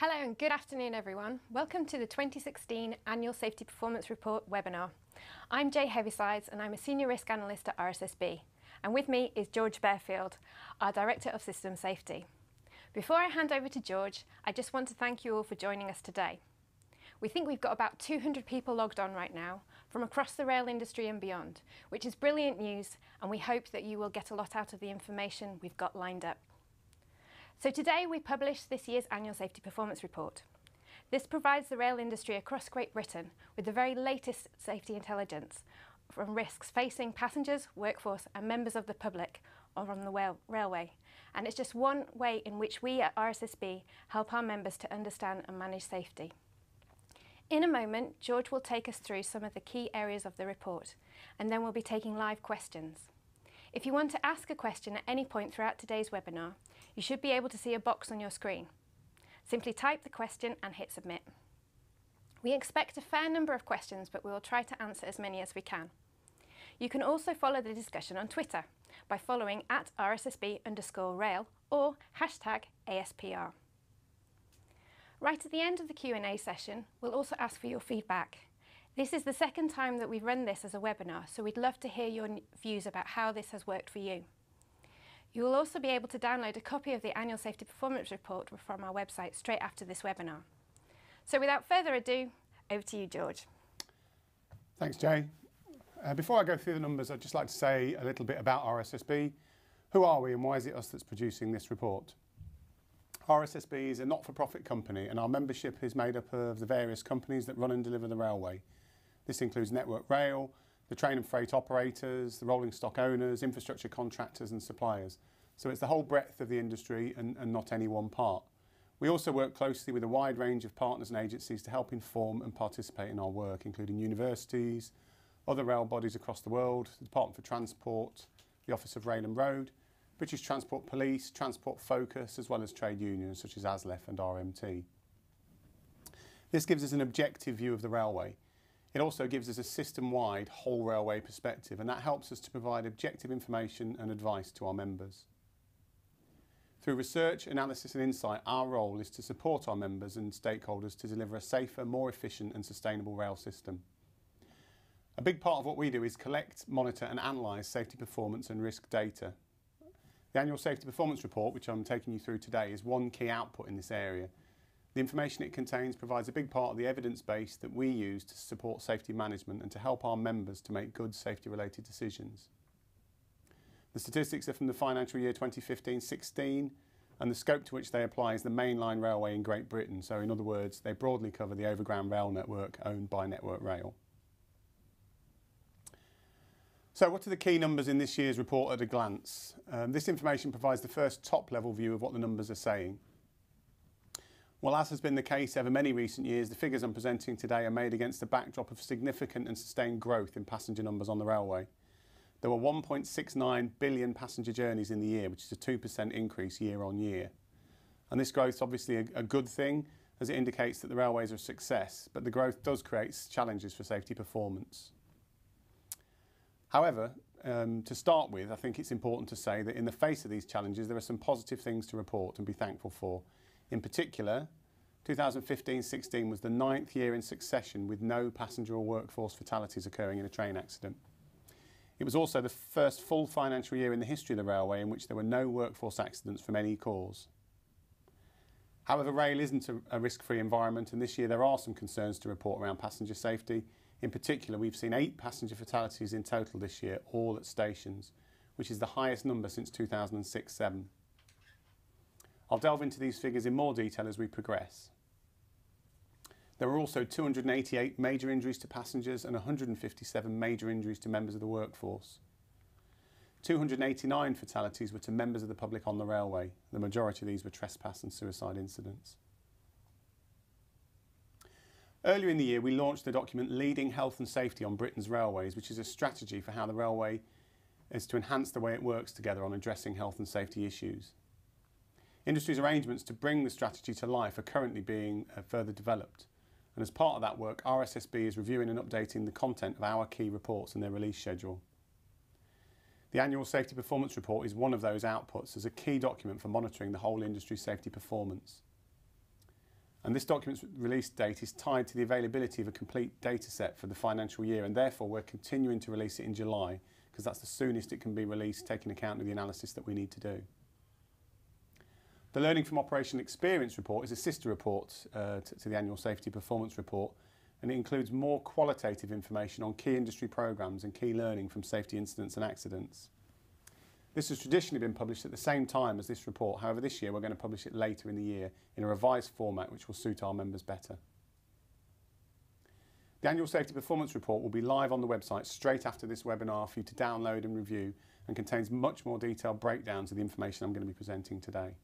Hello and good afternoon everyone. Welcome to the 2016 Annual Safety Performance Report webinar. I'm Jay Heavysides and I'm a Senior Risk Analyst at RSSB. And with me is George Bearfield, our Director of System Safety. Before I hand over to George, I just want to thank you all for joining us today. We think we've got about 200 people logged on right now from across the rail industry and beyond, which is brilliant news, and we hope that you will get a lot out of the information we've got lined up. So today we publish this year's Annual Safety Performance Report. This provides the rail industry across Great Britain with the very latest safety intelligence from risks facing passengers, workforce and members of the public on the railway. And it's just one way in which we at RSSB help our members to understand and manage safety. In a moment, George will take us through some of the key areas of the report, and then we'll be taking live questions. If you want to ask a question at any point throughout today's webinar, you should be able to see a box on your screen. Simply type the question and hit submit. We expect a fair number of questions, but we will try to answer as many as we can. You can also follow the discussion on Twitter by following @RSSB_rail or #ASPR. Right at the end of the Q&A session, we'll also ask for your feedback. This is the second time that we've run this as a webinar, so we'd love to hear your views about how this has worked for you. You will also be able to download a copy of the Annual Safety Performance Report from our website straight after this webinar. So without further ado, over to you, George. Thanks, Jay. Before I go through the numbers, I'd just like to say a little bit about RSSB. Who are we and why is it us that's producing this report? RSSB is a not-for-profit company and our membership is made up of the various companies that run and deliver the railway. This includes Network Rail, the train and freight operators, the rolling stock owners, infrastructure contractors and suppliers. So it's the whole breadth of the industry and not any one part. We also work closely with a wide range of partners and agencies to help inform and participate in our work, including universities, other rail bodies across the world, the Department for Transport, the Office of Rail and Road, British Transport Police, Transport Focus, as well as trade unions such as ASLEF and RMT. This gives us an objective view of the railway. It also gives us a system-wide whole railway perspective, and that helps us to provide objective information and advice to our members. Through research, analysis and insight, our role is to support our members and stakeholders to deliver a safer, more efficient and sustainable rail system. A big part of what we do is collect, monitor and analyse safety performance and risk data. The Annual Safety Performance Report, which I'm taking you through today, is one key output in this area. The information it contains provides a big part of the evidence base that we use to support safety management and to help our members to make good safety-related decisions. The statistics are from the financial year 2015-16, and the scope to which they apply is the mainline railway in Great Britain. So in other words, they broadly cover the overground rail network owned by Network Rail. So what are the key numbers in this year's report at a glance? This information provides the first top-level view of what the numbers are saying. Well, as has been the case over many recent years, the figures I'm presenting today are made against a backdrop of significant and sustained growth in passenger numbers on the railway. There were 1.69 billion passenger journeys in the year, which is a 2% increase year on year. And this growth is obviously a good thing, as it indicates that the railways are a success, but the growth does create challenges for safety performance. However, to start with, I think it's important to say that in the face of these challenges, there are some positive things to report and be thankful for. In particular, 2015-16 was the 9th year in succession with no passenger or workforce fatalities occurring in a train accident. It was also the first full financial year in the history of the railway in which there were no workforce accidents from any cause. However, rail isn't a risk-free environment, and this year there are some concerns to report around passenger safety. In particular, we've seen 8 passenger fatalities in total this year, all at stations, which is the highest number since 2006-07. I'll delve into these figures in more detail as we progress. There were also 288 major injuries to passengers and 157 major injuries to members of the workforce. 289 fatalities were to members of the public on the railway. The majority of these were trespass and suicide incidents. Earlier in the year, we launched the document Leading Health and Safety on Britain's Railways, which is a strategy for how the railway is to enhance the way it works together on addressing health and safety issues. Industry's arrangements to bring the strategy to life are currently being further developed, and as part of that work, RSSB is reviewing and updating the content of our key reports and their release schedule. The Annual Safety Performance Report is one of those outputs as a key document for monitoring the whole industry's safety performance. And this document's release date is tied to the availability of a complete data set for the financial year, and therefore we're continuing to release it in July because that's the soonest it can be released, taking account of the analysis that we need to do. The Learning from Operational Experience report is a sister report to the Annual Safety Performance Report, and it includes more qualitative information on key industry programmes and key learning from safety incidents and accidents. This has traditionally been published at the same time as this report. However, this year we're going to publish it later in the year in a revised format which will suit our members better. The Annual Safety Performance Report will be live on the website straight after this webinar for you to download and review, and contains much more detailed breakdowns of the information I'm going to be presenting today.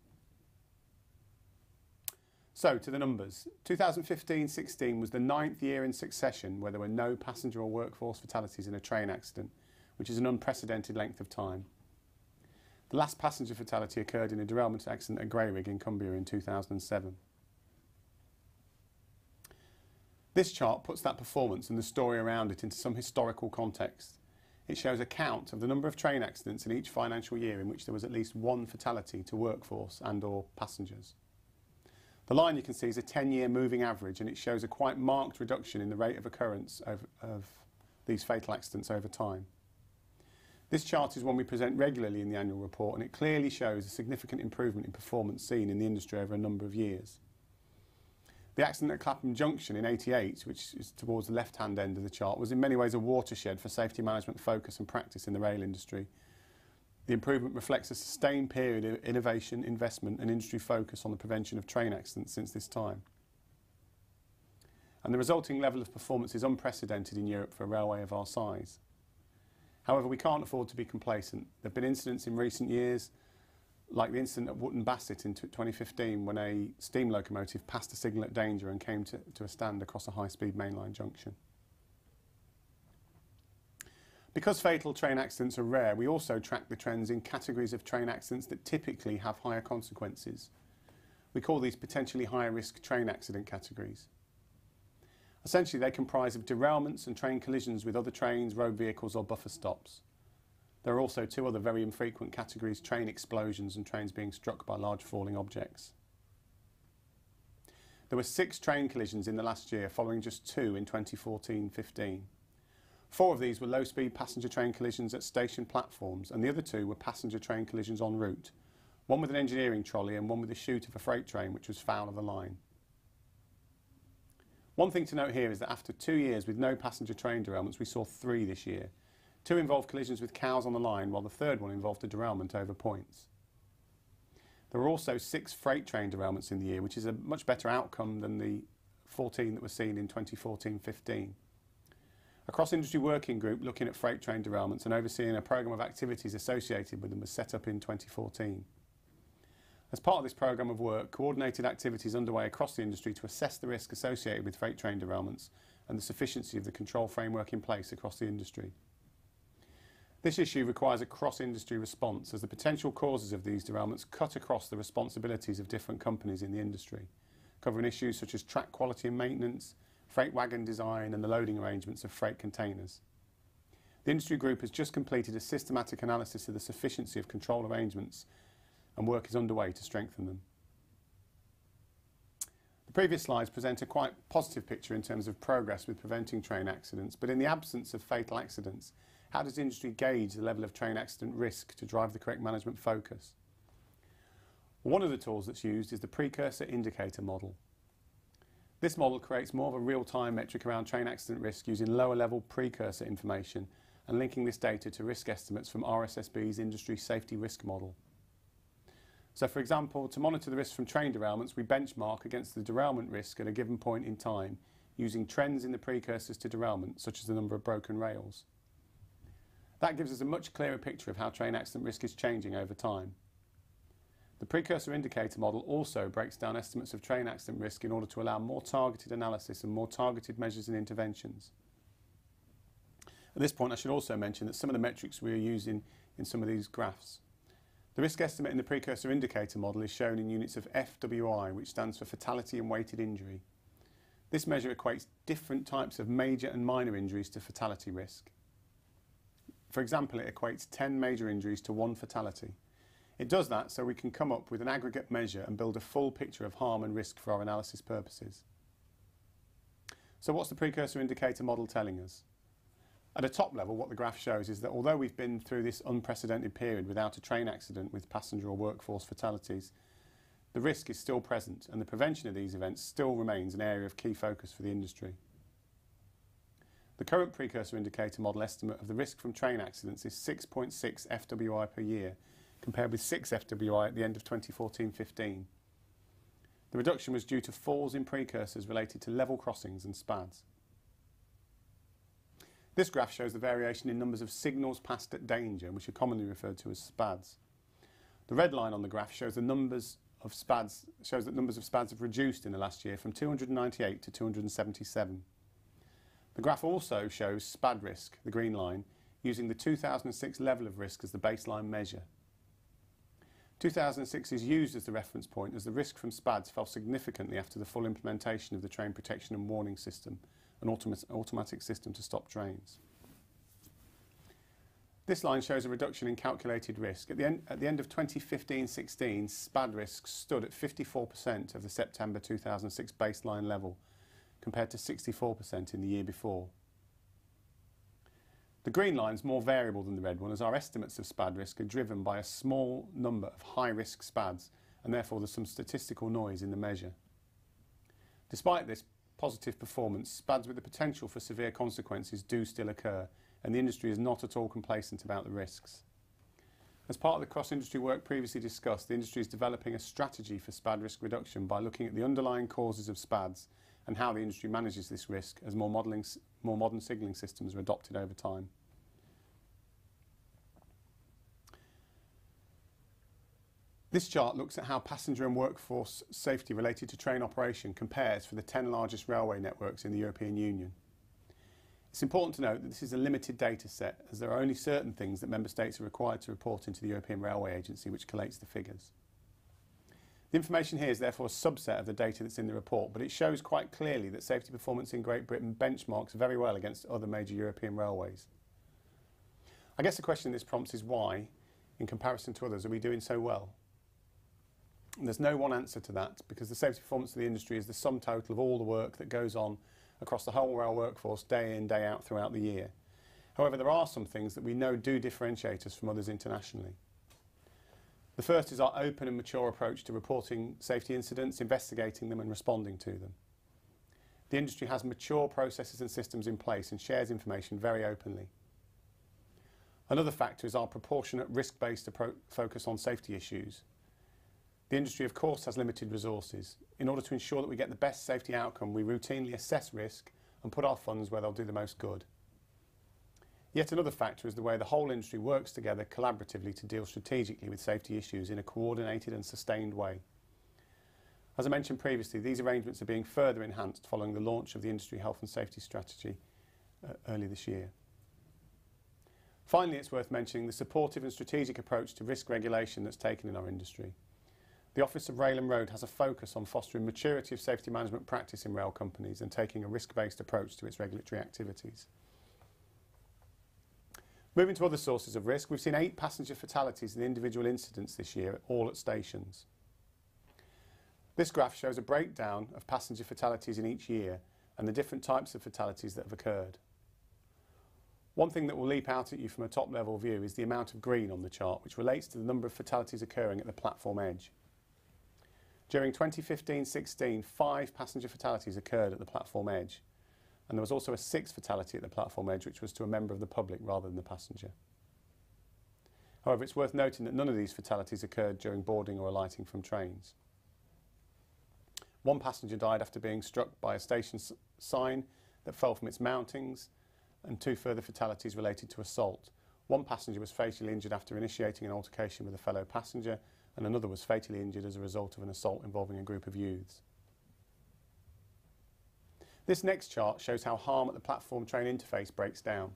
So, to the numbers. 2015-16 was the 9th year in succession where there were no passenger or workforce fatalities in a train accident, which is an unprecedented length of time. The last passenger fatality occurred in a derailment accident at Greyrig in Cumbria in 2007. This chart puts that performance and the story around it into some historical context. It shows a count of the number of train accidents in each financial year in which there was at least one fatality to workforce and/or passengers. The line you can see is a 10-year moving average, and it shows a quite marked reduction in the rate of occurrence of these fatal accidents over time. This chart is one we present regularly in the annual report, and it clearly shows a significant improvement in performance seen in the industry over a number of years. The accident at Clapham Junction in '88, which is towards the left-hand end of the chart, was in many ways a watershed for safety management focus and practice in the rail industry. The improvement reflects a sustained period of innovation, investment and industry focus on the prevention of train accidents since this time. And the resulting level of performance is unprecedented in Europe for a railway of our size. However, we can't afford to be complacent. There have been incidents in recent years, like the incident at Wootton Bassett in 2015 when a steam locomotive passed a signal at danger and came to a stand across a high-speed mainline junction. Because fatal train accidents are rare, we also track the trends in categories of train accidents that typically have higher consequences. We call these potentially higher risk train accident categories. Essentially, they comprise of derailments and train collisions with other trains, road vehicles or buffer stops. There are also two other very infrequent categories: train explosions and trains being struck by large falling objects. There were 6 train collisions in the last year, following just 2 in 2014-15. 4 of these were low-speed passenger train collisions at station platforms, and the other 2 were passenger train collisions en route, one with an engineering trolley and one with the chute of a freight train which was foul of the line. One thing to note here is that after 2 years with no passenger train derailments, we saw 3 this year. 2 involved collisions with cows on the line, while the third one involved a derailment over points. There were also 6 freight train derailments in the year, which is a much better outcome than the 14 that were seen in 2014-15. A cross-industry working group looking at freight train derailments and overseeing a programme of activities associated with them was set up in 2014. As part of this programme of work, coordinated activities underway across the industry to assess the risk associated with freight train derailments and the sufficiency of the control framework in place across the industry. This issue requires a cross-industry response, as the potential causes of these derailments cut across the responsibilities of different companies in the industry, covering issues such as track quality and maintenance, freight wagon design and the loading arrangements of freight containers. The industry group has just completed a systematic analysis of the sufficiency of control arrangements, and work is underway to strengthen them. The previous slides present a quite positive picture in terms of progress with preventing train accidents, but in the absence of fatal accidents, how does the industry gauge the level of train accident risk to drive the correct management focus? Well, one of the tools that's used is the precursor indicator model. This model creates more of a real-time metric around train accident risk using lower-level precursor information and linking this data to risk estimates from RSSB's industry safety risk model. So, for example, to monitor the risk from train derailments, we benchmark against the derailment risk at a given point in time using trends in the precursors to derailment, such as the number of broken rails. That gives us a much clearer picture of how train accident risk is changing over time. The precursor indicator model also breaks down estimates of train accident risk in order to allow more targeted analysis and more targeted measures and interventions. At this point, I should also mention that some of the metrics we are using in some of these graphs. The risk estimate in the precursor indicator model is shown in units of FWI, which stands for fatality and weighted injury. This measure equates different types of major and minor injuries to fatality risk. For example, it equates 10 major injuries to 1 fatality. It does that so we can come up with an aggregate measure and build a full picture of harm and risk for our analysis purposes. So what's the precursor indicator model telling us? At a top level, what the graph shows is that although we've been through this unprecedented period without a train accident with passenger or workforce fatalities, the risk is still present and the prevention of these events still remains an area of key focus for the industry. The current precursor indicator model estimate of the risk from train accidents is 6.6 FWI per year, compared with 6 FWI at the end of 2014-15. The reduction was due to falls in precursors related to level crossings and SPADs. This graph shows the variation in numbers of signals passed at danger, which are commonly referred to as SPADs. The red line on the graph shows that numbers of SPADs have reduced in the last year from 298 to 277. The graph also shows SPAD risk, the green line, using the 2006 level of risk as the baseline measure. 2006 is used as the reference point as the risk from SPADs fell significantly after the full implementation of the train protection and warning system, an automatic system to stop trains. This line shows a reduction in calculated risk. At the end of 2015-16, SPAD risk stood at 54% of the September 2006 baseline level, compared to 64% in the year before. The green line is more variable than the red one, as our estimates of SPAD risk are driven by a small number of high-risk SPADs, and therefore there's some statistical noise in the measure. Despite this positive performance, SPADs with the potential for severe consequences do still occur, and the industry is not at all complacent about the risks. As part of the cross-industry work previously discussed, the industry is developing a strategy for SPAD risk reduction by looking at the underlying causes of SPADs and how the industry manages this risk as more modern signalling systems are adopted over time. This chart looks at how passenger and workforce safety related to train operation compares for the 10 largest railway networks in the European Union. It's important to note that this is a limited data set, as there are only certain things that member states are required to report into the European Railway Agency, which collates the figures. The information here is therefore a subset of the data that's in the report, but it shows quite clearly that safety performance in Great Britain benchmarks very well against other major European railways. I guess the question this prompts is why, in comparison to others, are we doing so well? And there's no one answer to that, because the safety performance of the industry is the sum total of all the work that goes on across the whole rail workforce day in, day out throughout the year. However, there are some things that we know do differentiate us from others internationally. The first is our open and mature approach to reporting safety incidents, investigating them and responding to them. The industry has mature processes and systems in place and shares information very openly. Another factor is our proportionate risk-based focus on safety issues. The industry, of course, has limited resources. In order to ensure that we get the best safety outcome, we routinely assess risk and put our funds where they'll do the most good. Yet another factor is the way the whole industry works together collaboratively to deal strategically with safety issues in a coordinated and sustained way. As I mentioned previously, these arrangements are being further enhanced following the launch of the Industry Health and Safety Strategy early this year. Finally, it's worth mentioning the supportive and strategic approach to risk regulation that's taken in our industry. The Office of Rail and Road has a focus on fostering maturity of safety management practice in rail companies and taking a risk-based approach to its regulatory activities. Moving to other sources of risk, we've seen 8 passenger fatalities in individual incidents this year, all at stations. This graph shows a breakdown of passenger fatalities in each year and the different types of fatalities that have occurred. One thing that will leap out at you from a top-level view is the amount of green on the chart, which relates to the number of fatalities occurring at the platform edge. During 2015-16, 5 passenger fatalities occurred at the platform edge, and there was also a 6th fatality at the platform edge, which was to a member of the public rather than the passenger. However, it's worth noting that none of these fatalities occurred during boarding or alighting from trains. 1 passenger died after being struck by a station sign that fell from its mountings, and 2 further fatalities related to assault. 1 passenger was fatally injured after initiating an altercation with a fellow passenger, and another was fatally injured as a result of an assault involving a group of youths. This next chart shows how harm at the platform train interface breaks down.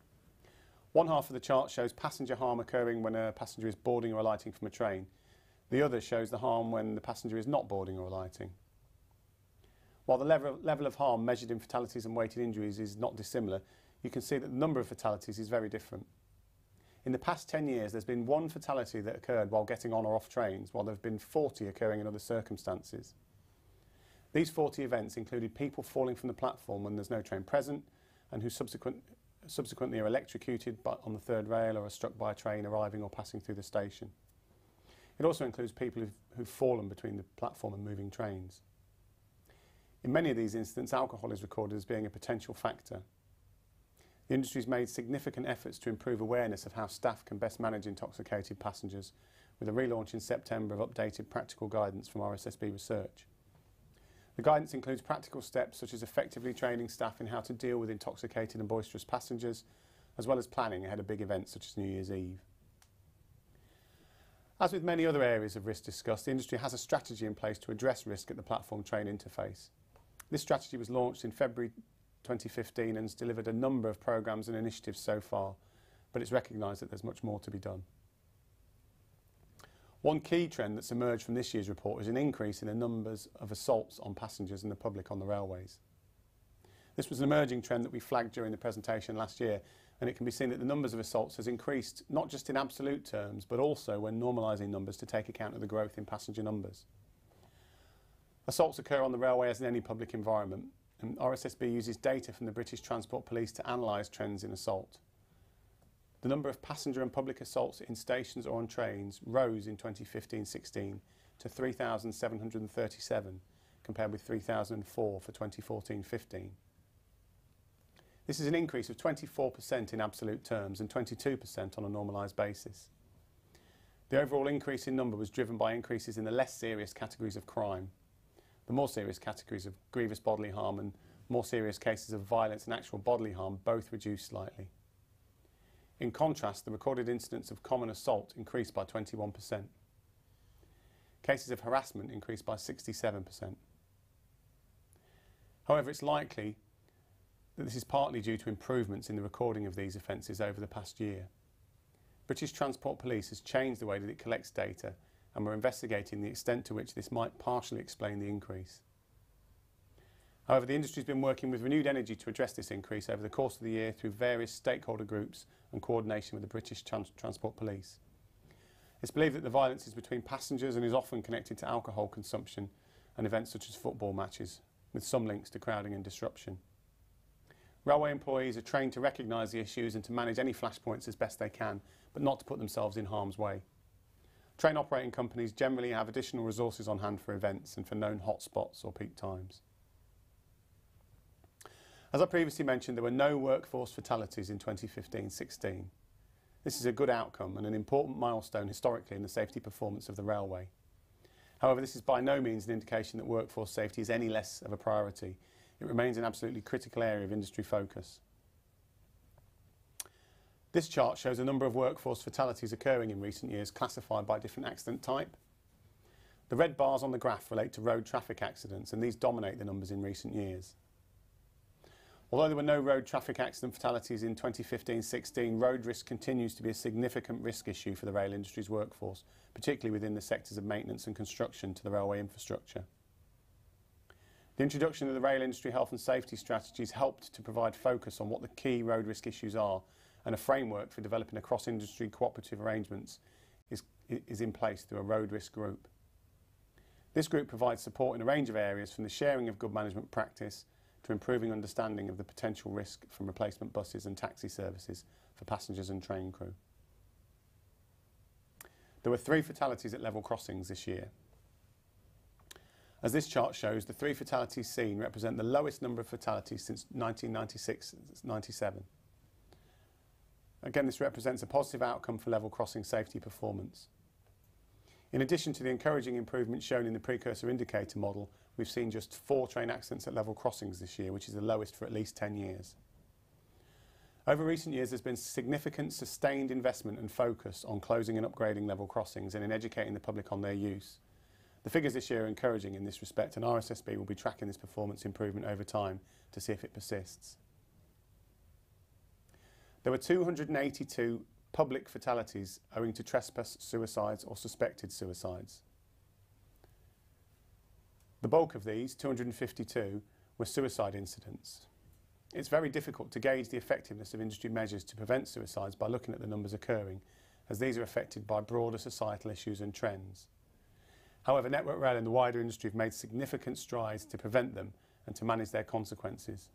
One half of the chart shows passenger harm occurring when a passenger is boarding or alighting from a train. The other shows the harm when the passenger is not boarding or alighting. While the level of harm measured in fatalities and weighted injuries is not dissimilar, you can see that the number of fatalities is very different. In the past 10 years, there's been one fatality that occurred while getting on or off trains, while there have been 40 occurring in other circumstances. These 40 events included people falling from the platform when there's no train present and who subsequently are electrocuted on the third rail or are struck by a train arriving or passing through the station. It also includes people who've fallen between the platform and moving trains. In many of these incidents, alcohol is recorded as being a potential factor. The industry has made significant efforts to improve awareness of how staff can best manage intoxicated passengers, with a relaunch in September of updated practical guidance from RSSB research. The guidance includes practical steps such as effectively training staff in how to deal with intoxicated and boisterous passengers, as well as planning ahead of big events such as New Year's Eve. As with many other areas of risk discussed, the industry has a strategy in place to address risk at the platform train interface. This strategy was launched in February 2015 and has delivered a number of programmes and initiatives so far, but it's recognised that there's much more to be done. One key trend that's emerged from this year's report is an increase in the numbers of assaults on passengers and the public on the railways. This was an emerging trend that we flagged during the presentation last year, and it can be seen that the numbers of assaults has increased not just in absolute terms, but also when normalising numbers to take account of the growth in passenger numbers. Assaults occur on the railway as in any public environment, and RSSB uses data from the British Transport Police to analyse trends in assault. The number of passenger and public assaults in stations or on trains rose in 2015-16 to 3,737, compared with 3,004 for 2014-15. This is an increase of 24% in absolute terms and 22% on a normalised basis. The overall increase in number was driven by increases in the less serious categories of crime. The more serious categories of grievous bodily harm and more serious cases of violence and actual bodily harm both reduced slightly. In contrast, the recorded incidents of common assault increased by 21%. Cases of harassment increased by 67%. However, it's likely that this is partly due to improvements in the recording of these offences over the past year. British Transport Police has changed the way that it collects data, and we're investigating the extent to which this might partially explain the increase. However, the industry has been working with renewed energy to address this increase over the course of the year through various stakeholder groups and coordination with the British Transport Police. It's believed that the violence is between passengers and is often connected to alcohol consumption and events such as football matches, with some links to crowding and disruption. Railway employees are trained to recognise the issues and to manage any flashpoints as best they can, but not to put themselves in harm's way. Train operating companies generally have additional resources on hand for events and for known hotspots or peak times. As I previously mentioned, there were no workforce fatalities in 2015-16. This is a good outcome and an important milestone historically in the safety performance of the railway. However, this is by no means an indication that workforce safety is any less of a priority. It remains an absolutely critical area of industry focus. This chart shows a number of workforce fatalities occurring in recent years classified by different accident type. The red bars on the graph relate to road traffic accidents, and these dominate the numbers in recent years. Although there were no road traffic accident fatalities in 2015-16, road risk continues to be a significant risk issue for the rail industry's workforce, particularly within the sectors of maintenance and construction to the railway infrastructure. The introduction of the rail industry health and safety strategies helped to provide focus on what the key road risk issues are, and a framework for developing a cross-industry cooperative arrangements is in place through a road risk group. This group provides support in a range of areas, from the sharing of good management practice to improving understanding of the potential risk from replacement buses and taxi services for passengers and train crew. There were 3 fatalities at level crossings this year. As this chart shows, the 3 fatalities seen represent the lowest number of fatalities since 1996-97. Again, this represents a positive outcome for level crossing safety performance. In addition to the encouraging improvements shown in the precursor indicator model, we've seen just 4 train accidents at level crossings this year, which is the lowest for at least 10 years. Over recent years, there's been significant sustained investment and focus on closing and upgrading level crossings and in educating the public on their use. The figures this year are encouraging in this respect, and RSSB will be tracking this performance improvement over time to see if it persists. There were 282 public fatalities owing to trespass, suicides or suspected suicides. The bulk of these, 252, were suicide incidents. It's very difficult to gauge the effectiveness of industry measures to prevent suicides by looking at the numbers occurring, as these are affected by broader societal issues and trends. However, Network Rail and the wider industry have made significant strides to prevent them and to manage their consequences.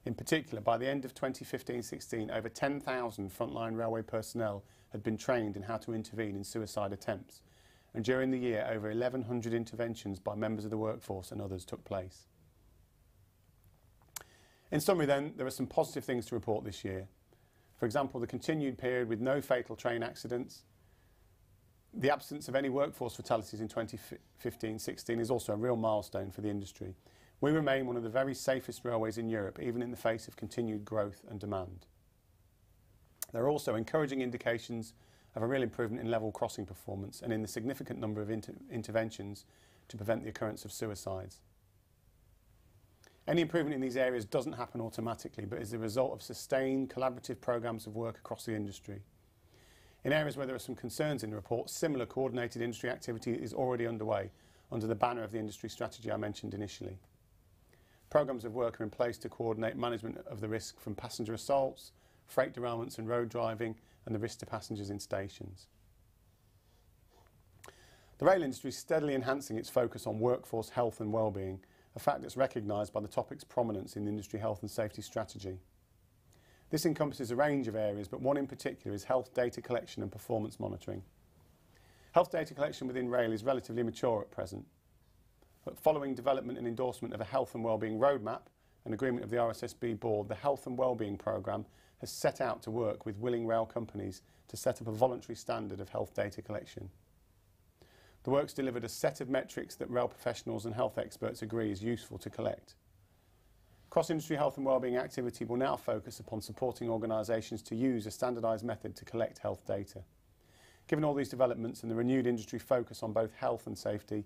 In particular, by the end of 2015-16, over 10,000 frontline railway personnel had been trained in how to intervene in suicide attempts, and during the year over 1,100 interventions by members of the workforce and others took place. In summary then, there are some positive things to report this year. For example, the continued period with no fatal train accidents. The absence of any workforce fatalities in 2015-16 is also a real milestone for the industry. We remain one of the very safest railways in Europe, even in the face of continued growth and demand. There are also encouraging indications of a real improvement in level crossing performance and in the significant number of interventions to prevent the occurrence of suicides. Any improvement in these areas doesn't happen automatically, but is the result of sustained collaborative programmes of work across the industry. In areas where there are some concerns in the report, similar coordinated industry activity is already underway under the banner of the industry strategy I mentioned initially. Programmes of work are in place to coordinate management of the risk from passenger assaults, freight derailments and road driving, and the risk to passengers in stations. The rail industry is steadily enhancing its focus on workforce health and wellbeing, a fact that's recognised by the topic's prominence in the industry health and safety strategy. This encompasses a range of areas, but one in particular is health data collection and performance monitoring. Health data collection within rail is relatively mature at present, but following development and endorsement of a health and wellbeing roadmap and agreement of the RSSB board, the Health and Wellbeing Programme has set out to work with willing rail companies to set up a voluntary standard of health data collection. The work's delivered a set of metrics that rail professionals and health experts agree is useful to collect. Cross-industry health and wellbeing activity will now focus upon supporting organisations to use a standardised method to collect health data. Given all these developments and the renewed industry focus on both health and safety,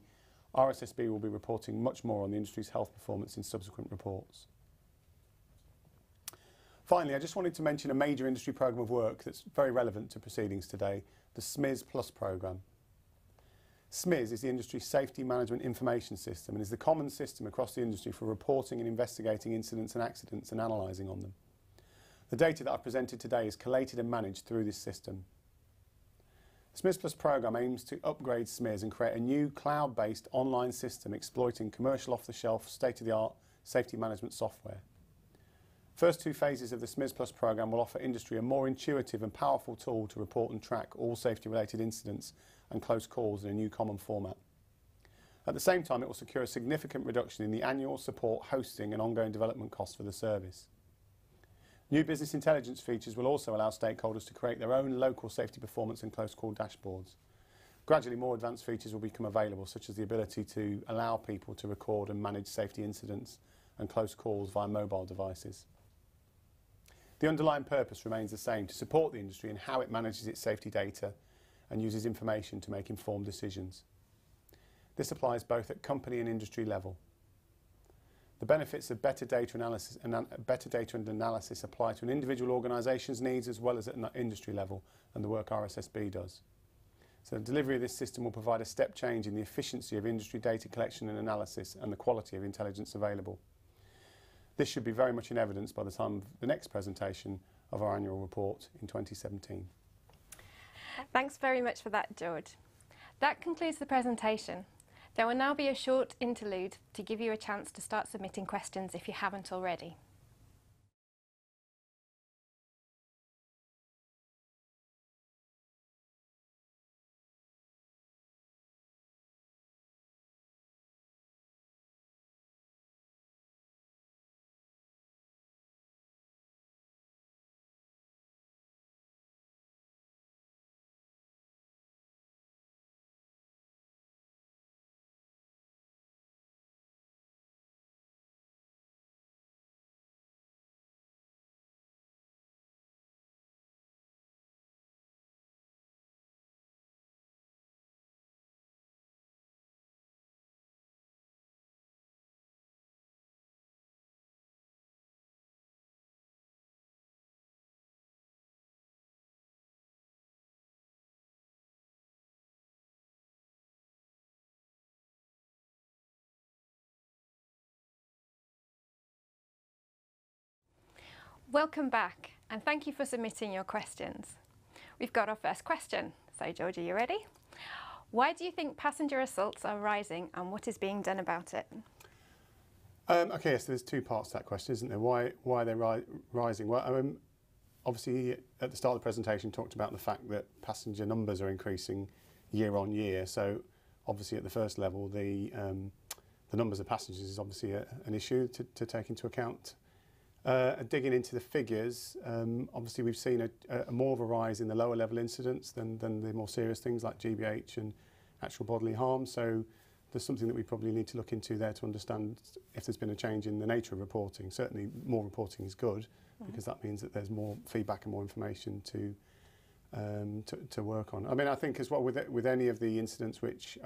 RSSB will be reporting much more on the industry's health performance in subsequent reports. Finally, I just wanted to mention a major industry programme of work that's very relevant to proceedings today, the SMIS Plus programme. SMIS is the industry's safety management information system and is the common system across the industry for reporting and investigating incidents and accidents and analysing on them. The data that I've presented today is collated and managed through this system. The SMIS Plus programme aims to upgrade SMIS and create a new cloud-based online system exploiting commercial off-the-shelf, state-of-the-art safety management software. First two phases of the SMIS Plus programme will offer industry a more intuitive and powerful tool to report and track all safety-related incidents and close calls in a new common format. At the same time, it will secure a significant reduction in the annual support, hosting and ongoing development costs for the service. New business intelligence features will also allow stakeholders to create their own local safety performance and close call dashboards. Gradually, more advanced features will become available, such as the ability to allow people to record and manage safety incidents and close calls via mobile devices. The underlying purpose remains the same: to support the industry in how it manages its safety data and uses information to make informed decisions. This applies both at company and industry level. The benefits of better data and analysis apply to an individual organisation's needs as well as at an industry level, and the work RSSB does. So the delivery of this system will provide a step change in the efficiency of industry data collection and analysis and the quality of intelligence available. This should be very much in evidence by the time of the next presentation of our annual report in 2017. Thanks very much for that, George. That concludes the presentation. There will now be a short interlude to give you a chance to start submitting questions if you haven't already. Welcome back, and thank you for submitting your questions. We've got our first question. So, George, are you ready? Why do you think passenger assaults are rising, and what is being done about it? Okay, so there's two parts to that question, isn't there? Why are they rising? Well, obviously, at the start of the presentation, talked about the fact that passenger numbers are increasing year on year. So, obviously, at the first level, the numbers of passengers is obviously an issue to take into account. Digging into the figures, obviously we've seen a more of a rise in the lower level incidents than the more serious things like GBH and actual bodily harm. So there's something that we probably need to look into there to understand if there's been a change in the nature of reporting. Certainly more reporting is good because that means that there's more feedback and more information to work on. I mean, I think as well with any of the incidents which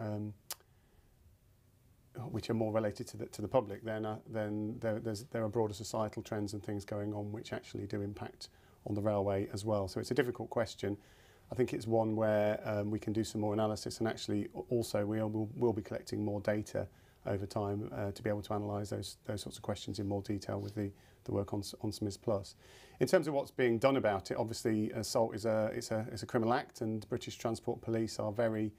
are more related to the public, then there are broader societal trends and things going on which actually do impact on the railway as well. So it's a difficult question. I think it's one where we can do some more analysis, and actually also we'll be collecting more data over time to be able to analyse those sorts of questions in more detail with the work on SMIS Plus. In terms of what's being done about it, obviously assault is a criminal act, and British Transport Police are very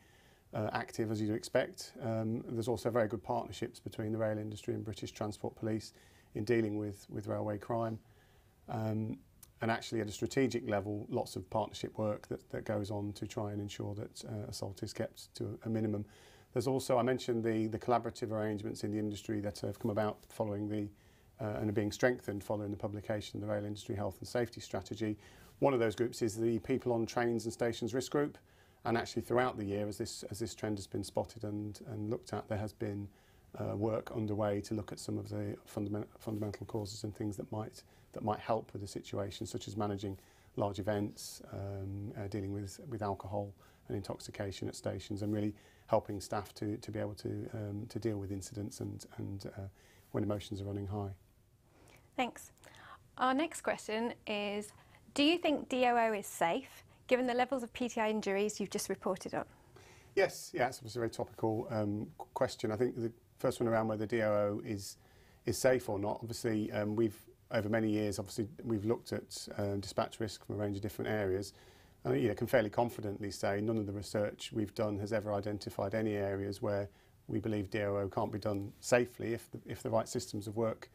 active, as you'd expect. There's also very good partnerships between the rail industry and British Transport Police in dealing with railway crime. And actually at a strategic level, lots of partnership work that goes on to try and ensure that assault is kept to a minimum. There's also, I mentioned the collaborative arrangements in the industry that have come about following and are being strengthened following the publication of the Rail Industry Health and Safety Strategy. One of those groups is the People on Trains and Stations Risk Group. And actually throughout the year, as this trend has been spotted and looked at, there has been work underway to look at some of the fundamental causes and things that might help with the situation, such as managing large events, dealing with alcohol and intoxication at stations, and really helping staff to be able to deal with incidents and when emotions are running high. Thanks. Our next question is, do you think DOO is safe, given the levels of PTI injuries you've just reported on? Yes, it's a very topical question. I think the first one around whether DOO is safe or not. Obviously, over many years, we've looked at dispatch risk from a range of different areas. And I can fairly confidently say none of the research we've done has ever identified any areas where we believe DOO can't be done safely if the right systems of work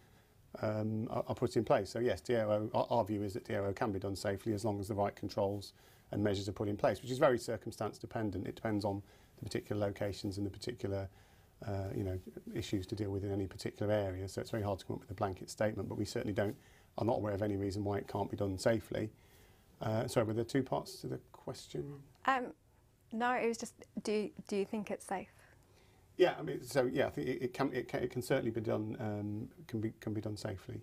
are put in place. So yes, DOO, our view is that DOO can be done safely as long as the right controls and measures are put in place, which is very circumstance dependent. It depends on the particular locations and the particular issues to deal with in any particular area. So it's very hard to come up with a blanket statement, but we certainly are not aware of any reason why it can't be done safely. Sorry, were there two parts to the question? No, it was just, do you think it's safe? Yeah, I mean, so yeah, I think it can certainly be done. Can be done safely.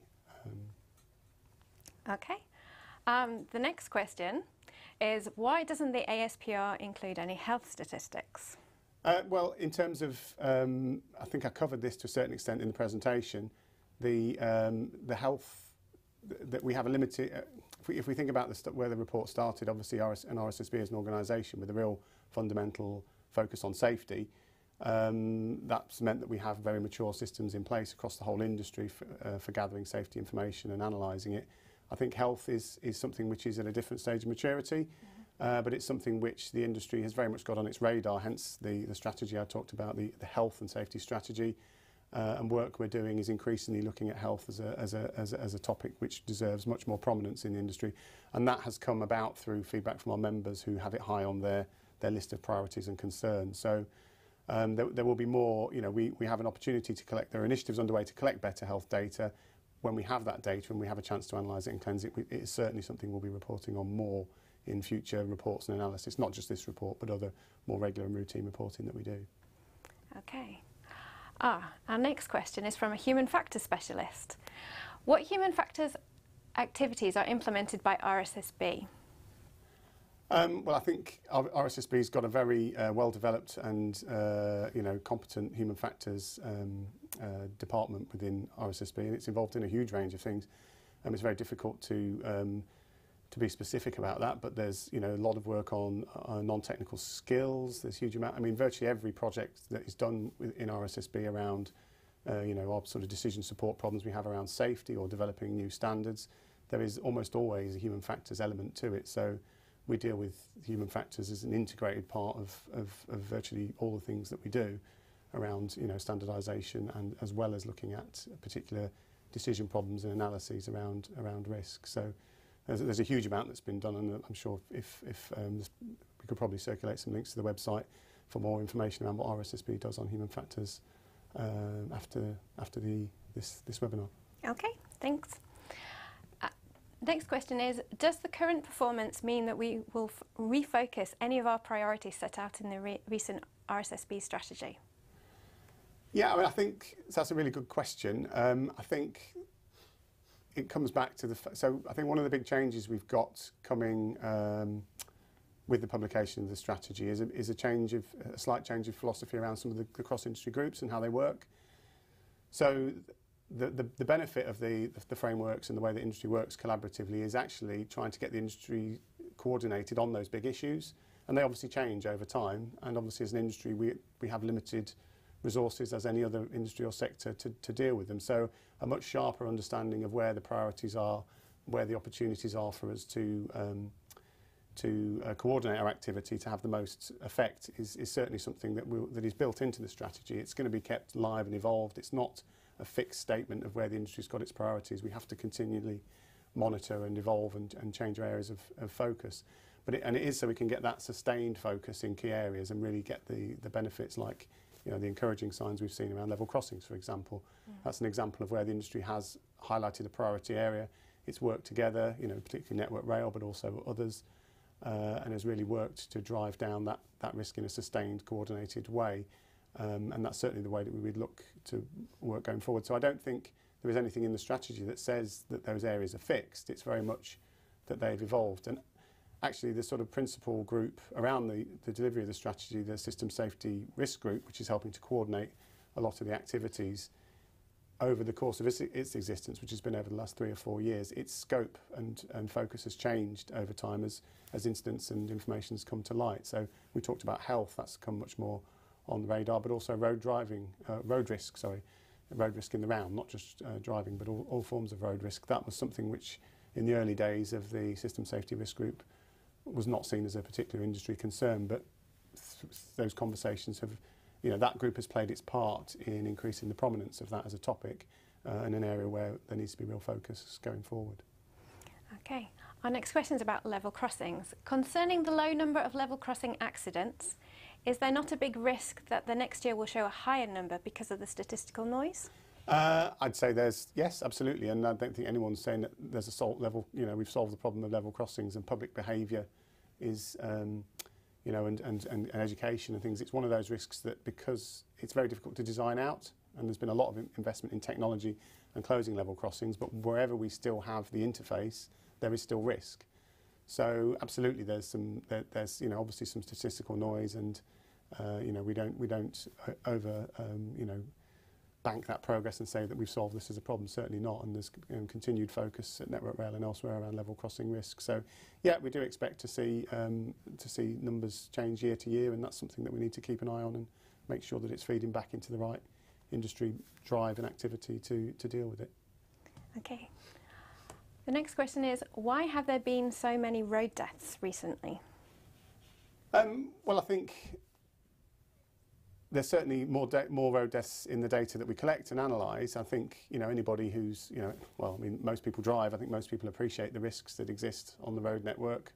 Okay. The next question is, why doesn't the ASPR include any health statistics? Well, in terms of, I think I covered this to a certain extent in the presentation. The health that we have a limited. If we think about where the report started, obviously RSSB is an organisation with a real fundamental focus on safety. That's meant that we have very mature systems in place across the whole industry for gathering safety information and analysing it. I think health is something which is at a different stage of maturity, but it's something which the industry has very much got on its radar, hence the strategy I talked about, the health and safety strategy. And work we're doing is increasingly looking at health as a topic which deserves much more prominence in the industry. And that has come about through feedback from our members who have it high on their list of priorities and concerns. So there will be more, we have an opportunity to collect, there are initiatives underway to collect better health data. When we have that data and we have a chance to analyse it and cleanse it, it is certainly something we'll be reporting on more in future reports and analysis, not just this report, but other more regular and routine reporting that we do. Okay. Our next question is from a human factors specialist. What human factors activities are implemented by RSSB? Well, I think RSSB's got a very well-developed and competent human factors department within RSSB, and it's involved in a huge range of things. It's very difficult to be specific about that, but there's a lot of work on non-technical skills. There's a huge amount. I mean, virtually every project that is done in RSSB around our sort of decision support problems we have around safety or developing new standards. there is almost always a human factors element to it. So we deal with human factors as an integrated part of virtually all the things that we do around, you know, standardisation, and as well as looking at particular decision problems and analyses around risk. So there's a huge amount that's been done, and I'm sure if we could probably circulate some links to the website for more information around what RSSB does on human factors after this webinar. Okay, thanks. Next question is, does the current performance mean that we will refocus any of our priorities set out in the recent RSSB strategy? Yeah, I mean, I think that's a really good question. I think it comes back to so I think one of the big changes we've got coming with the publication of the strategy is a slight change of philosophy around some of the cross-industry groups and how they work. So the benefit of the frameworks and the way the industry works collaboratively is actually trying to get the industry coordinated on those big issues, and they obviously change over time, and obviously as an industry we have limited resources as any other industry or sector to deal with them. So a much sharper understanding of where the priorities are, where the opportunities are for us to coordinate our activity to have the most effect is certainly something that is built into the strategy. It's going to be kept live and evolved. It's not a fixed statement of where the industry's got its priorities. We have to continually monitor and evolve and change our areas of focus. But it is so we can get that sustained focus in key areas and really get the benefits, like, you know, the encouraging signs we've seen around level crossings, for example. That's an example of where the industry has highlighted a priority area. It's worked together, you know, particularly Network Rail, but also others, and has really worked to drive down that risk in a sustained, coordinated way. And that's certainly the way that we would look to work going forward. So I don't think there is anything in the strategy that says that those areas are fixed. It's very much that they've evolved. And actually the sort of principal group around the delivery of the strategy, the System Safety Risk Group, which is helping to coordinate a lot of the activities over the course of its existence, which has been over the last 3 or 4 years, its scope and focus has changed over time as incidents and information has come to light. So we talked about health, that's come much more on the radar, but also road risk in the round, not just driving, but all forms of road risk. That was something which in the early days of the System Safety Risk Group was not seen as a particular industry concern, but those conversations have, you know, that group has played its part in increasing the prominence of that as a topic in an area where there needs to be real focus going forward. Okay, our next question is about level crossings. Concerning the low number of level crossing accidents, is there not a big risk that the next year will show a higher number because of the statistical noise? I'd say yes, absolutely, and I don't think anyone's saying that there's a level, you know, we've solved the problem of level crossings, and public behaviour is, you know, and education and things. It's one of those risks that, because it's very difficult to design out, and there's been a lot of investment in technology and closing level crossings, but wherever we still have the interface, there is still risk. So absolutely, there's you know, obviously some statistical noise, and you know, we don't over you know, bank that progress and say that we've solved this as a problem. Certainly not, and there's, you know, continued focus at Network Rail and elsewhere around level crossing risk. So yeah, we do expect to see numbers change year to year, and that's something that we need to keep an eye on and make sure that it's feeding back into the right industry drive and activity to deal with it. Okay. The next question is, why have there been so many road deaths recently? Well, I think there's certainly more road deaths in the data that we collect and analyse. I think, you know, anybody who's, you know, well, I mean, most people drive. I think most people appreciate the risks that exist on the road network.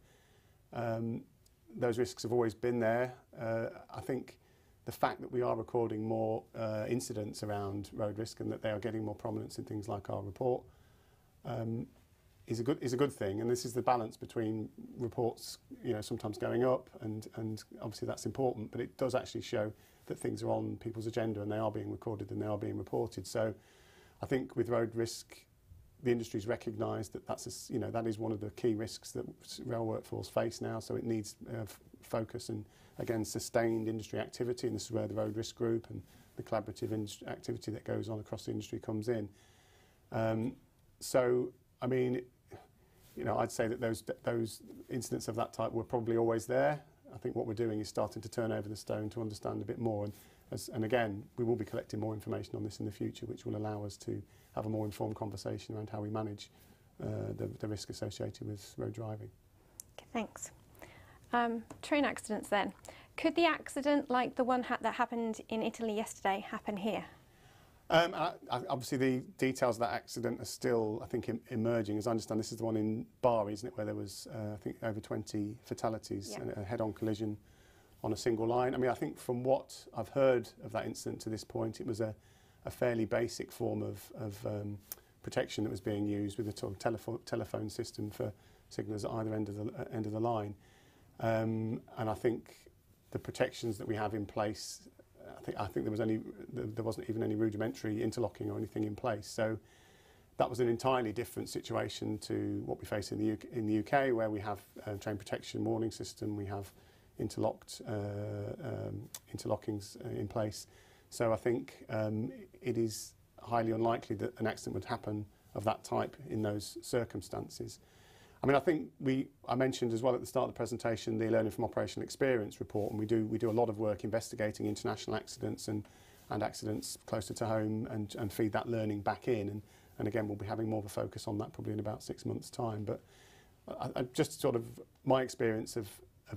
Those risks have always been there. I think the fact that we are recording more incidents around road risk and that they are getting more prominence in things like our report is a good thing. And this is the balance between reports, you know, sometimes going up, and obviously that's important, but it does actually show that things are on people's agenda and they are being recorded and they are being reported. So I think with road risk, the industry's recognised that that's you know, that is one of the key risks that rail workforce face now. So it needs focus and, again, sustained industry activity, and this is where the Road Risk Group and the collaborative activity that goes on across the industry comes in. So I mean, you know, I'd say that those incidents of that type were probably always there. I think what we're doing is starting to turn over the stone to understand a bit more, and again, we will be collecting more information on this in the future, which will allow us to have a more informed conversation around how we manage the risk associated with road driving. Okay, thanks. Train accidents then. Could the accident like the one that happened in Italy yesterday happen here? Obviously, the details of that accident are still, I think, emerging. As I understand, this is the one in Bari, isn't it, where there was, I think, over 20 fatalities and a head-on collision on a single line. I mean, I think from what I've heard of that incident to this point, it was a fairly basic form of protection that was being used with a sort of telephone system for signals at either end of the line. And I think the protections that we have in place, I think there wasn't even any rudimentary interlocking or anything in place. So that was an entirely different situation to what we face in the UK, where we have train protection warning system, we have interlockings in place. So I think it is highly unlikely that an accident would happen of that type in those circumstances. I mean, I think I mentioned as well at the start of the presentation the Learning from Operational Experience report, and we do a lot of work investigating international accidents and accidents closer to home and feed that learning back in. And again, we'll be having more of a focus on that probably in about 6 months' time. But just sort of my experience of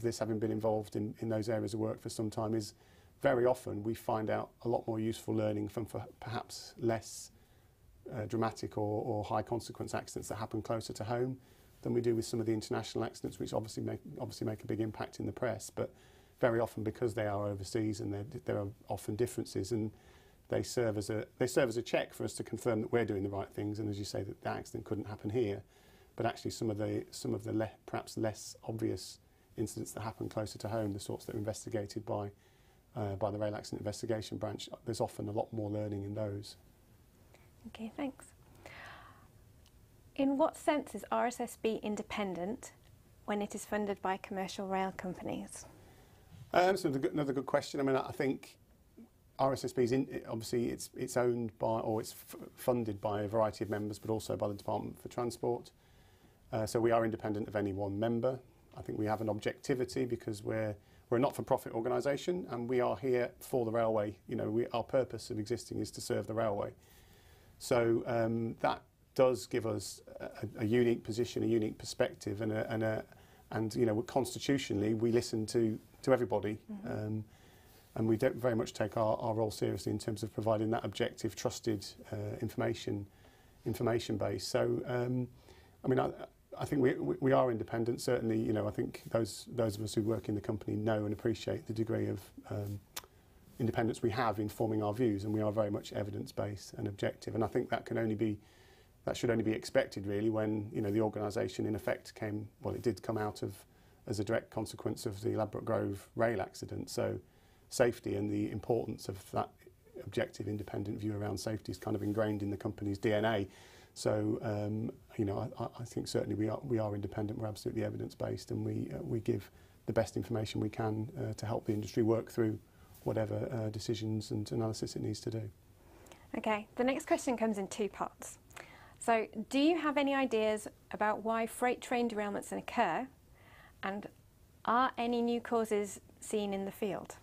this, having been involved in those areas of work for some time, is very often we find out a lot more useful learning from perhaps less dramatic or high consequence accidents that happen closer to home than we do with some of the international accidents, which obviously make a big impact in the press. But very often, because they are overseas and there are often differences, and they serve as a check for us to confirm that we're doing the right things. And as you say, that accident couldn't happen here, but actually some of the perhaps less obvious incidents that happen closer to home, the sorts that are investigated by the Rail Accident Investigation Branch, there's often a lot more learning in those. Okay, thanks. In what sense is RSSB independent when it is funded by commercial rail companies? So another good question. I mean, I think RSSB is obviously it's owned by, or it's funded by a variety of members, but also by the Department for Transport. So we are independent of any one member. I think we have an objectivity because we're a not-for-profit organisation, and we are here for the railway. You know, our purpose of existing is to serve the railway. So that does give us a unique position, a unique perspective, and you know, constitutionally we listen to everybody, and we don't very much take our role seriously in terms of providing that objective, trusted information base. So I mean, I think we are independent. Certainly, you know, I think those of us who work in the company know and appreciate the degree of independence we have in forming our views, and we are very much evidence-based and objective. And I think that should only be expected, really, when, you know, the organisation in effect did come out as a direct consequence of the Ladbroke Grove rail accident. So safety and the importance of that objective, independent view around safety is kind of ingrained in the company's DNA. So you know, I think certainly we are independent. We're absolutely evidence-based, and we give the best information we can to help the industry work through whatever decisions and analysis it needs to do. Okay, the next question comes in two parts. So, do you have any ideas about why freight train derailments occur, and are any new causes seen in the field?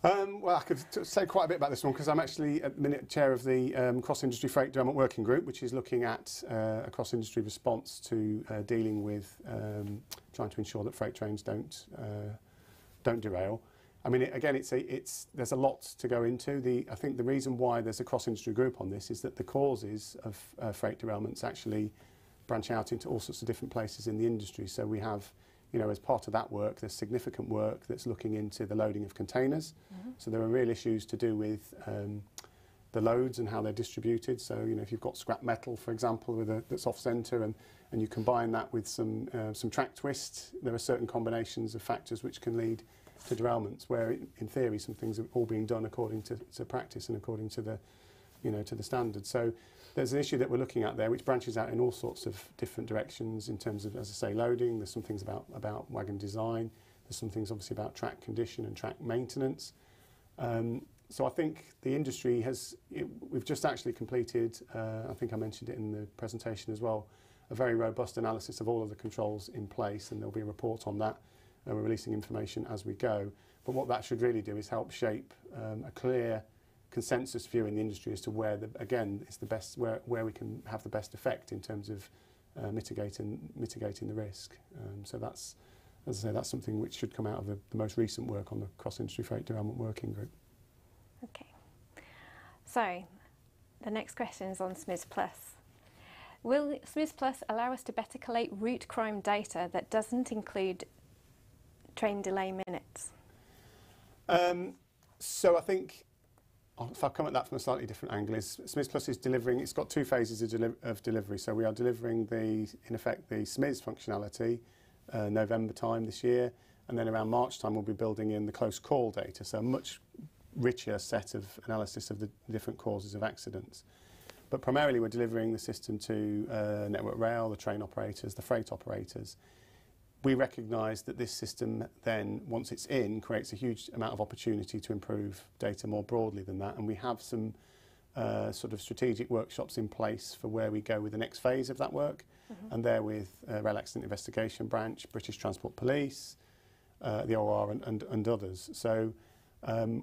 Well, I could say quite a bit about this one because I'm actually at the minute chair of the Cross-Industry Freight Derailment Working Group, which is looking at a cross-industry response to dealing with trying to ensure that freight trains don't derail. I mean, again, there's a lot to go into. I think the reason why there's a cross-industry group on this is that the causes of freight derailments actually branch out into all sorts of different places in the industry. So we have, you know, as part of that work, there's significant work that's looking into the loading of containers. So there are real issues to do with the loads and how they're distributed. So, you know, if you've got scrap metal, for example, that's off-centre, and you combine that with some track twist, there are certain combinations of factors which can lead to derailments, where in theory some things are all being done according to practice and according to the, you know, to the standards. So there's an issue that we're looking at there which branches out in all sorts of different directions in terms of, as I say, loading. There's some things about wagon design. There's some things obviously about track condition and track maintenance. So I think the industry we've just actually completed, I think I mentioned it in the presentation as well, a very robust analysis of all of the controls in place, and there'll be a report on that. We're releasing information as we go. But what that should really do is help shape a clear consensus view in the industry as to where, again, it's the best, where we can have the best effect in terms of mitigating the risk. So that's, as I say, that's something which should come out of the most recent work on the cross-industry freight derailment working group. Okay. So the next question is on SMIS Plus. Will SMIS Plus allow us to better collate route crime data that doesn't include train delay minutes? So I think, if I come at that from a slightly different angle, is SMIS Plus is delivering, it's got two phases of delivery. So we are delivering in effect, the SMIS functionality November time this year, and then around March time we'll be building in the close call data, so a much richer set of analysis of the different causes of accidents. But primarily we're delivering the system to Network Rail, the train operators, the freight operators. We recognise that this system then, once it's in, creates a huge amount of opportunity to improve data more broadly than that, and we have some sort of strategic workshops in place for where we go with the next phase of that work, and they're with Rail Accident Investigation Branch, British Transport Police, the OR and others. So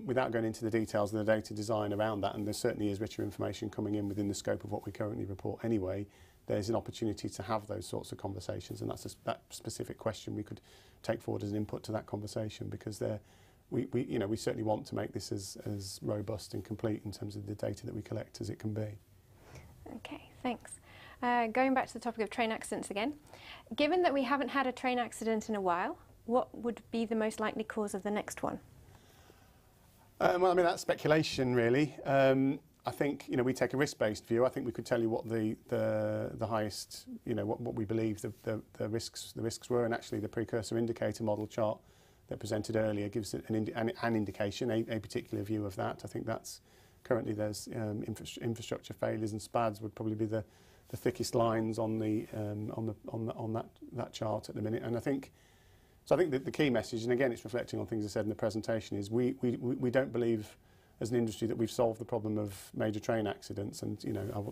without going into the details of the data design around that, and there certainly is richer information coming in within the scope of what we currently report anyway, there's an opportunity to have those sorts of conversations, and that's that specific question we could take forward as an input to that conversation, because we certainly want to make this as robust and complete in terms of the data that we collect as it can be. Okay, thanks. Going back to the topic of train accidents again, given that we haven't had a train accident in a while, what would be the most likely cause of the next one? Well, I mean, that's speculation, really. I think, we take a risk-based view. I think we could tell you what the highest, what we believe the risks were, and actually the precursor indicator model chart that presented earlier gives an indication, a particular view of that. I think that's currently there's infrastructure failures, and SPADs would probably be the thickest lines on that chart at the minute. And I think that the key message, and again it's reflecting on things I said in the presentation, is we don't believe as an industry that we've solved the problem of major train accidents, and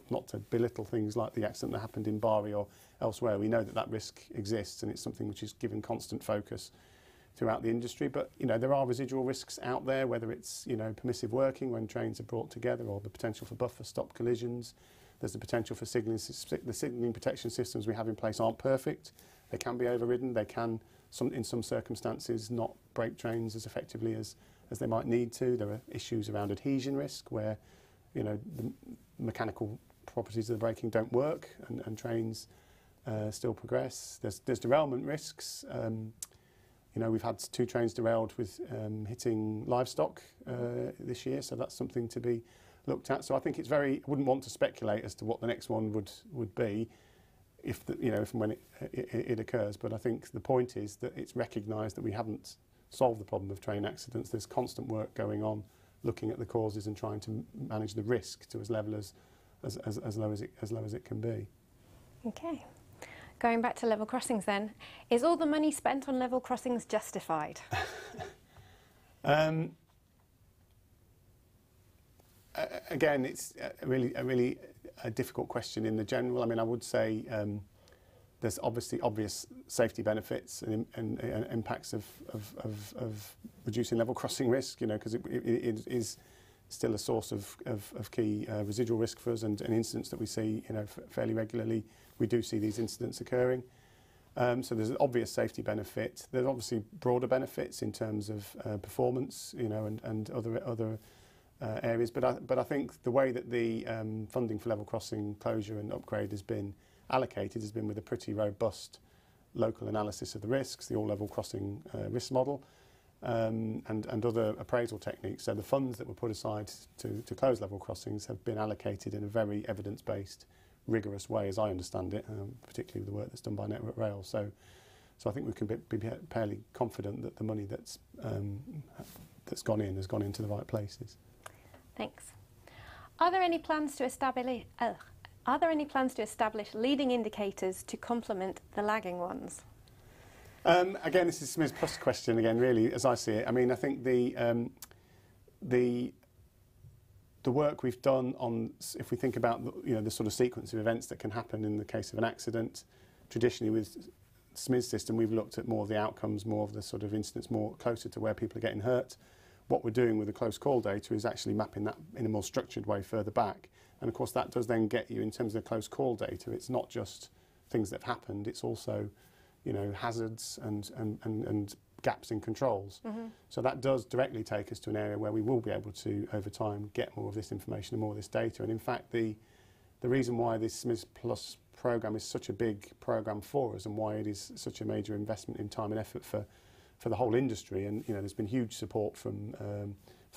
not to belittle things like the accident that happened in Bari or elsewhere. We know that risk exists, and it's something which is given constant focus throughout the industry. But there are residual risks out there, whether it's permissive working when trains are brought together, or the potential for buffer stop collisions. There's the potential for signalling. The signalling protection systems we have in place aren't perfect. They can be overridden. They can, in some circumstances, not brake trains as effectively as they might need to. There are issues around adhesion risk, where the mechanical properties of the braking don't work, and trains still progress. There's derailment risks. We've had 2 trains derailed with hitting livestock this year, so that's something to be looked at. So I think I wouldn't want to speculate as to what the next one would be, if and when it occurs. But I think the point is that it's recognised that we haven't solved the problem of train accidents. There's constant work going on, looking at the causes and trying to manage the risk to as low as it can be. Okay. Going back to level crossings then, is all the money spent on level crossings justified? Again, it's a really difficult question in the general. I mean, I would say there's obvious safety benefits and impacts of reducing level crossing risk, because it is still a source of key residual risk for us, and incidents that we see fairly regularly. We do see these incidents occurring. So there's an obvious safety benefit. There's obviously broader benefits in terms of performance, and other areas. But I think the way that the funding for level crossing closure and upgrade has been allocated has been with a pretty robust local analysis of the risks, the all-level crossing risk model, and other appraisal techniques. So the funds that were put aside to close level crossings have been allocated in a very evidence-based, rigorous way, as I understand it, particularly with the work that's done by Network Rail. So I think we can be fairly confident that the money that's gone in has gone into the right places. Thanks. Are there any plans to establish leading indicators to complement the lagging ones? Again, this is Smith's Plus question again, really, as I see it. I mean, I think the work we've done on, if we think about the sort of sequence of events that can happen in the case of an accident, traditionally with Smith's system, we've looked at more of the outcomes, more of the sort of incidents, more closer to where people are getting hurt. what we're doing with the close call data is actually mapping that in a more structured way further back. And of course that does then get you, in terms of the close call data, it's not just things that have happened, it's also, you know, hazards and gaps in controls. So that does directly take us to an area where we will be able to, over time, get more of this information and more of this data. And in fact, the reason why this SMIS Plus programme is such a big programme for us, and why it is such a major investment in time and effort for the whole industry, and you know, there's been huge support from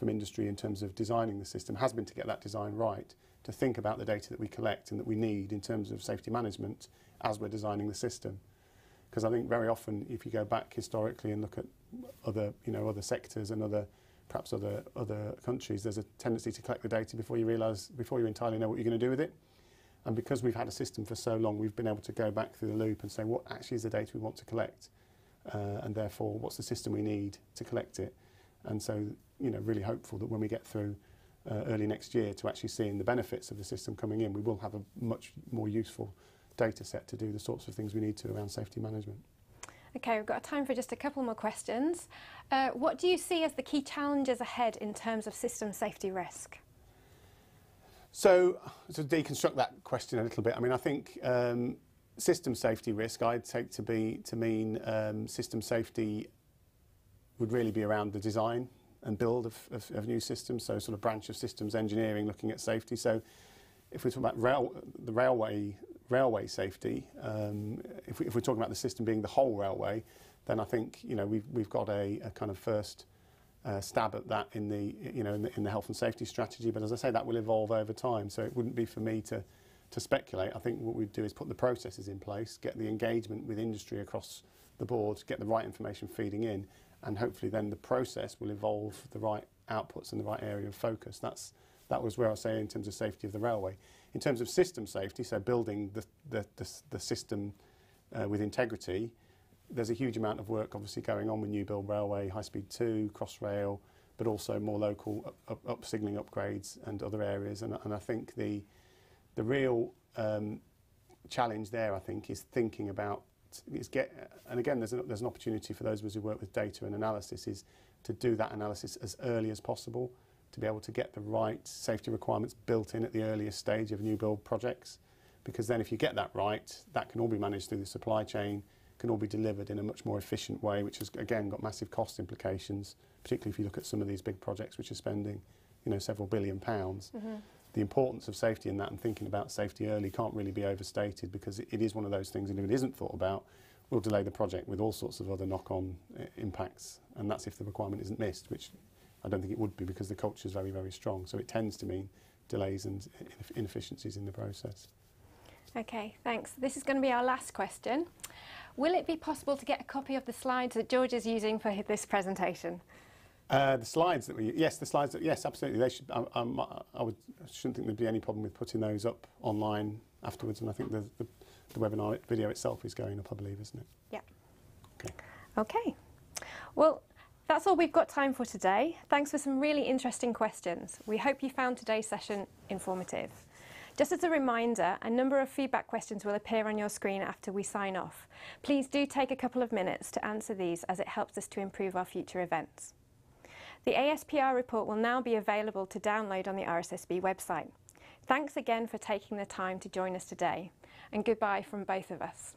industry in terms of designing the system, has been to get that design right, to think about the data that we collect and that we need in terms of safety management as we're designing the system. Because I think very often, if you go back historically and look at other, you know, other sectors and perhaps other countries, there's a tendency to collect the data before you entirely know what you're going to do with it. And because we've had a system for so long, we've been able to go back through the loop and say what actually is the data we want to collect, and therefore what's the system we need to collect it. And so, you know, really hopeful that when we get through early next year to actually seeing the benefits of the system coming in, we will have a much more useful data set to do the sorts of things we need to around safety management. Okay, we've got time for just a couple more questions. What do you see as the key challenges ahead in terms of system safety risk? So to deconstruct that question a little bit, I mean, I think system safety risk I'd take to mean system safety would really be around the design and build of new systems, so sort of branch of systems engineering looking at safety. So if we're talking about the railway safety, if we're talking about the system being the whole railway, then I think, you know, we've got a kind of first stab at that in the health and safety strategy. But as I say, that will evolve over time. So it wouldn't be for me to speculate. I think what we'd do is put the processes in place, get the engagement with industry across the board, get the right information feeding in, and hopefully then the process will evolve the right outputs and the right area of focus. That was where I was saying in terms of safety of the railway. In terms of system safety, so building the system with integrity, there's a huge amount of work obviously going on with new build railway, high speed 2, Crossrail, but also more local up signalling upgrades and other areas. And I think the real challenge there, I think, is thinking about, and again, there's an opportunity for those of us who work with data and analysis, is to do that analysis as early as possible, to be able to get the right safety requirements built in at the earliest stage of new build projects. Because then if you get that right, that can all be managed through the supply chain, can all be delivered in a much more efficient way, which has again got massive cost implications, particularly if you look at some of these big projects which are spending, you know, several £billion. The importance of safety in that, and thinking about safety early, can't really be overstated, because it is one of those things, and if it isn't thought about, will delay the project with all sorts of other knock-on impacts. And that's if the requirement isn't missed, which I don't think it would be, because the culture is very, very strong. So it tends to mean delays and inefficiencies in the process. Okay, thanks. This is going to be our last question. Will it be possible to get a copy of the slides that George is using for this presentation? The slides that yes, absolutely. They should. I shouldn't think there'd be any problem with putting those up online afterwards. And I think the webinar video itself is going up, I believe, isn't it? Yeah. Okay. Okay. Well, that's all we've got time for today. Thanks for some really interesting questions. We hope you found today's session informative. Just as a reminder, a number of feedback questions will appear on your screen after we sign off. Please do take a couple of minutes to answer these, as it helps us to improve our future events. The ASPR report will now be available to download on the RSSB website. Thanks again for taking the time to join us today, and goodbye from both of us.